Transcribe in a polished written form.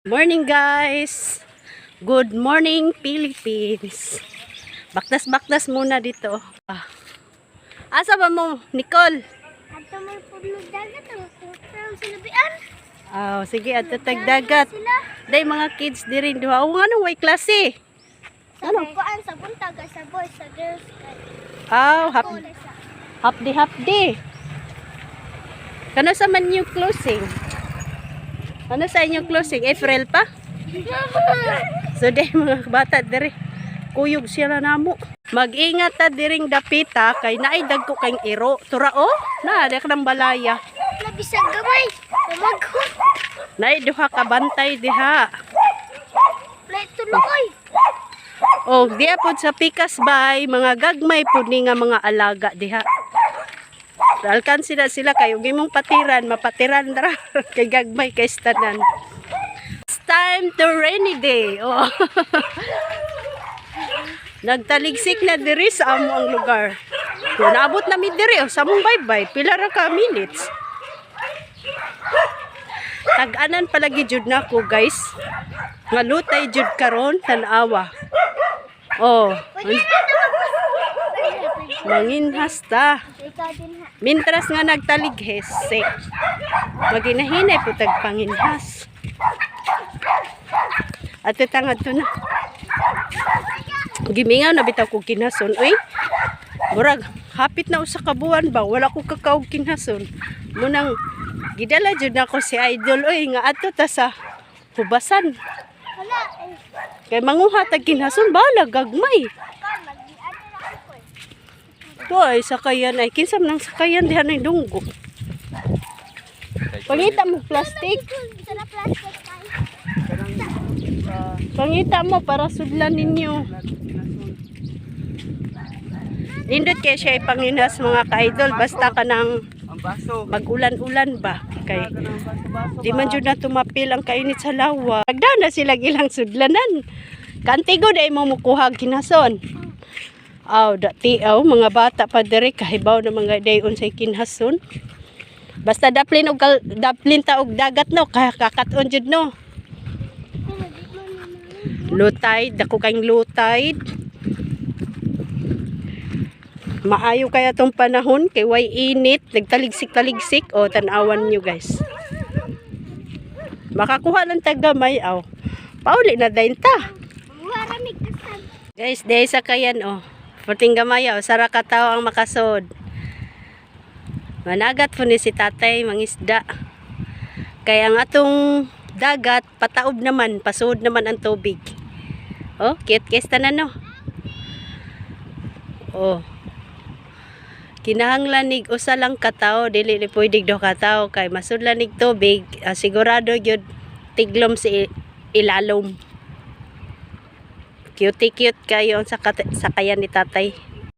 Morning guys. Good morning Philippines. Baktas-baktas muna dito. Asa ba mo, Nicole? Ato mo puno dagat ang sinabihan. Sige ato tagdagat. Day mga kids diri duha. O nga way klase. Ano? Kuan sa buntaga sa boys sa girls. Hapdi. Kano sa man yung closing? Ano sa inyong closing? April pa? So day mga bata diri. Kuyog siya na namo. Mag-ingat ta diring dapita kay naay dagko kang iro. Turao na dak nang balaya. Labisag gamay. Magho. Naay duha ka bantay diha. Lay tuloy. O diya pod sa pikas bay mga gagmay pod ni nga mga alaga diha. Alkansi na sila kayo gimong patiran, mapatiran dara kay gagmay kay stanan. It's time to rainy day. Oh. Nagtaligsik na diri sa amo ang lugar. So, naabot na mi diri sa mong baybay, pila ra ka minutes. Tag-anan palagi jud nako guys. Nga lutay jud karon tan-awa. Oh. Manginhas ta. Mintras nga nagtalighes, maginahinay po tagpanginhas. At itangad to na. Gimingaw na bitaw ko kinhason. Uy, murag, hapit na usa ka buwan ba? Wala ko kakaog kinhason. Munang, gidala dyan ako si Idol. Uy, nga ato ta sa hubasan. Kay manguha tag kinhason, bala, gagmay. Ay, sakayan ay. Kinsam ng sakayan dihan ay dunggo. Pangita mo plastic. Pangita mo para sudlan ninyo. Nindot kaya siya ipanginas mga ka-idol. Basta ka ng mag-ulan-ulan ba. Kay, di man dyan na tumapil ang kainit sa lawa. Nagda na sila ilang sudlanan. Kantigo na mo mukuhag kinason. Mga bata pa diri kahibaw na mga dayon sa kinhason. Basta daplin ta og dagat no, kakaton jud no. Low tide, dako kayong low tide. Maayo kaya tong panahon kay way init, nagtaligsik-taligsik o tan-awan nyo guys. Makakuha lang tagamay pauli na dayon ta. Guys, dahil sa kayan puting gamaya, sara ka tao ang makasod. Managat po ni si tatay, mangisda. Kaya ang atong dagat, pataob naman, pasud naman ang tubig. Cute kesta na no. Kinahanglanig usa lang ka tao, dili pwedeng do ka tao kay masudlanig tubig, sigurado gyud tiglom si ilalom. Cute kayo sa sakayan ni tatay.